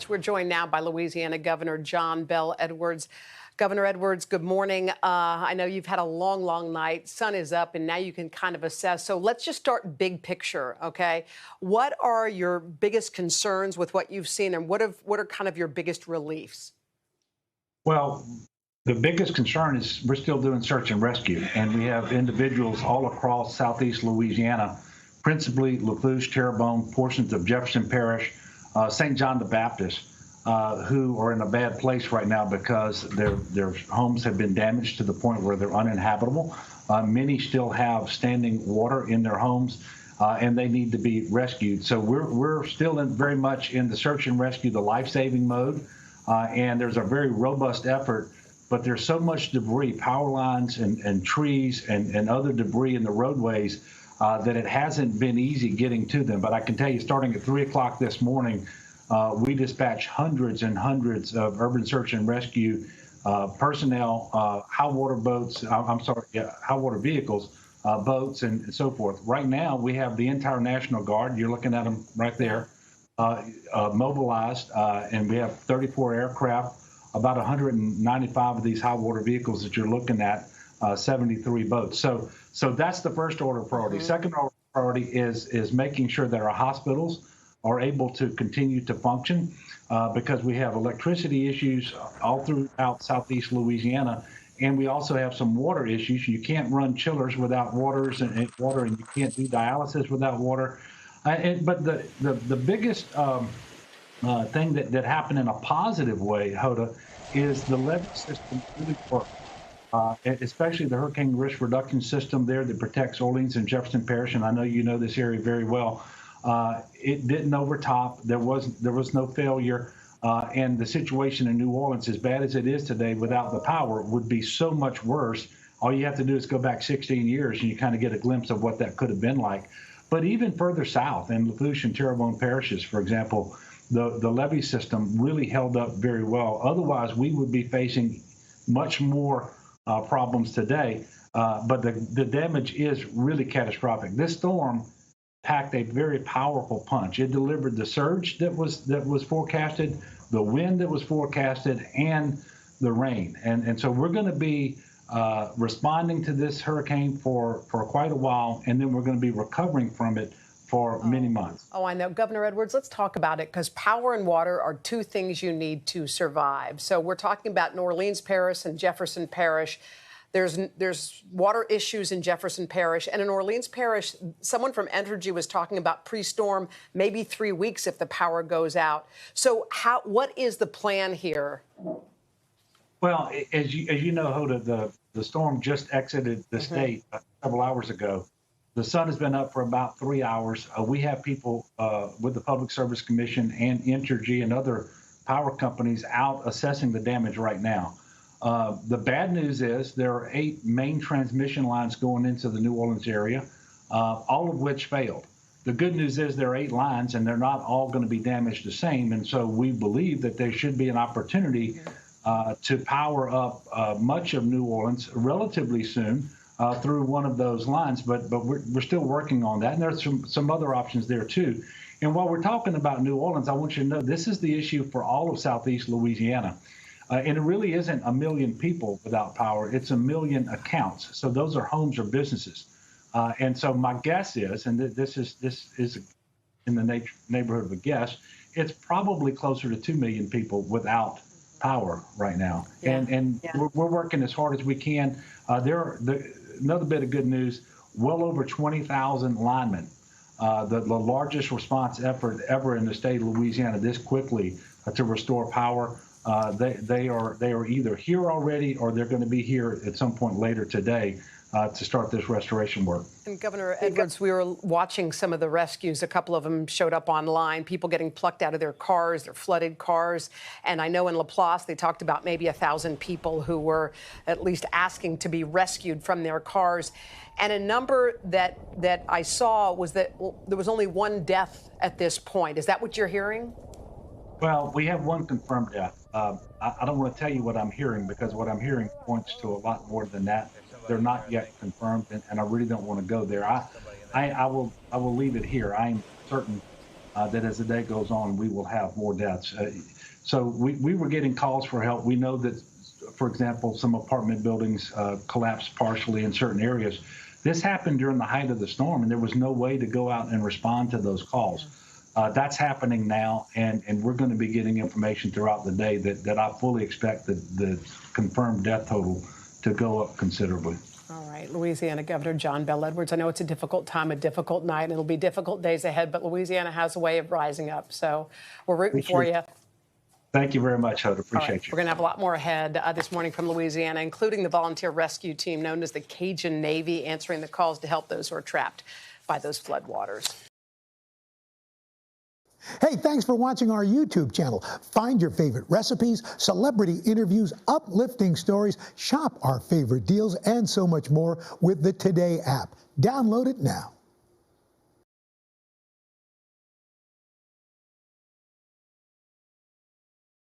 We're joined now by Louisiana Governor John Bel Edwards. Governor Edwards, good morning. I know you've had a long, long night. Sun is up, and now you can kind of assess. So let's just start big picture, okay? What are your biggest concerns with what you've seen, and what are kind of your biggest reliefs? Well, the biggest concern is we're still doing search and rescue, and we have individuals all across southeast Louisiana, principally Lafourche, Terrebonne, portions of Jefferson Parish, St. John the Baptist, who are in a bad place right now because their homes have been damaged to the point where they're uninhabitable. Many still have standing water in their homes, and they need to be rescued. So we're still very much in the search and rescue, the life-saving mode, and there's a very robust effort. But there's so much debris, power lines and trees and other debris in the roadways that it hasn't been easy getting to them. But I can tell you, starting at 3 o'clock this morning, we dispatched hundreds and hundreds of urban search and rescue personnel, high water vehicles, boats, and so forth. Right now, we have the entire National Guard. You're looking at them right there, mobilized, and we have 34 aircraft, about 195 of these high water vehicles that you're looking at, 73 boats. So that's the first order priority. Second order priority is making sure that our hospitals are able to continue to function because we have electricity issues all throughout southeast Louisiana, and we also have some water issues. You can't run chillers without water, and you can't do dialysis without water. But the biggest thing that happened in a positive way, Hoda, is the levee system really worked. Especially the hurricane risk reduction system there that protects Orleans and Jefferson Parish, and I know you know this area very well. It didn't overtop. There was no failure, and the situation in New Orleans, as bad as it is today, without the power, would be so much worse. All you have to do is go back 16 years, and you kind of get a glimpse of what that could have been like. But even further south, in Lafourche and Terrebonne parishes, for example, the levee system really held up very well. Otherwise, we would be facing much more problems today, but the damage is really catastrophic. This storm packed a very powerful punch. It delivered the surge that was forecasted, the wind that was forecasted, and the rain. And so we're going to be responding to this hurricane for quite a while, and then we're going to be recovering from it for many months. Oh, I know. Governor Edwards, let's talk about it, because power and water are two things you need to survive. So we're talking about New Orleans Parish and Jefferson Parish. There's water issues in Jefferson Parish. And in Orleans Parish, someone from Entergy was talking about pre-storm, maybe 3 weeks if the power goes out. So what is the plan here? Well, as you know, Hoda, the storm just exited the state several hours ago. The sun has been up for about 3 hours. We have people with the Public Service Commission and Entergy and other power companies out assessing the damage right now. The bad news is there are 8 main transmission lines going into the New Orleans area, all of which failed. The good news is there are 8 lines, and they're not all going to be damaged the same. And so we believe that there should be an opportunity to power up much of New Orleans relatively soon. Through one of those lines, but we're still working on that, and there's some other options there too. And while we're talking about New Orleans, I want you to know this is the issue for all of southeast Louisiana, and it really isn't a million people without power; it's a million accounts. So those are homes or businesses, and so my guess is, and this is in the neighborhood of a guess, it's probably closer to 2 million people without power right now, and we're working as hard as we can. Another bit of good news, well over 20,000 linemen, the largest response effort ever in the state of Louisiana this quickly to restore power. They are either here already or they're going to be here at some point later today to start this restoration work. And Governor Edwards, we were watching some of the rescues. A couple of them showed up online, people getting plucked out of their cars, their flooded cars. And I know in Laplace, they talked about maybe 1,000 people who were at least asking to be rescued from their cars. And a number that I saw was that there was only 1 death at this point. Is that what you're hearing? Well, we have 1 confirmed death. I don't want to tell you what I'm hearing because what I'm hearing points to a lot more than that. They're not yet confirmed, and I really don't want to go there. I will leave it here. I'm certain that as the day goes on, we will have more deaths. So we were getting calls for help. We know that, for example, some apartment buildings collapsed partially in certain areas. This happened during the height of the storm, and there was no way to go out and respond to those calls. That's happening now, and we're going to be getting information throughout the day that I fully expect the confirmed death total to go up considerably. All right, Louisiana Governor John Bel Edwards. I know it's a difficult time, a difficult night, and it'll be difficult days ahead, but Louisiana has a way of rising up. So we're rooting for you. Thank you very much, Hoda. Appreciate you. We're going to have a lot more ahead this morning from Louisiana, including the volunteer rescue team known as the Cajun Navy, answering the calls to help those who are trapped by those floodwaters. Hey, thanks for watching our YouTube channel. Find your favorite recipes, celebrity interviews, uplifting stories, shop our favorite deals, and so much more with the Today app. Download it now.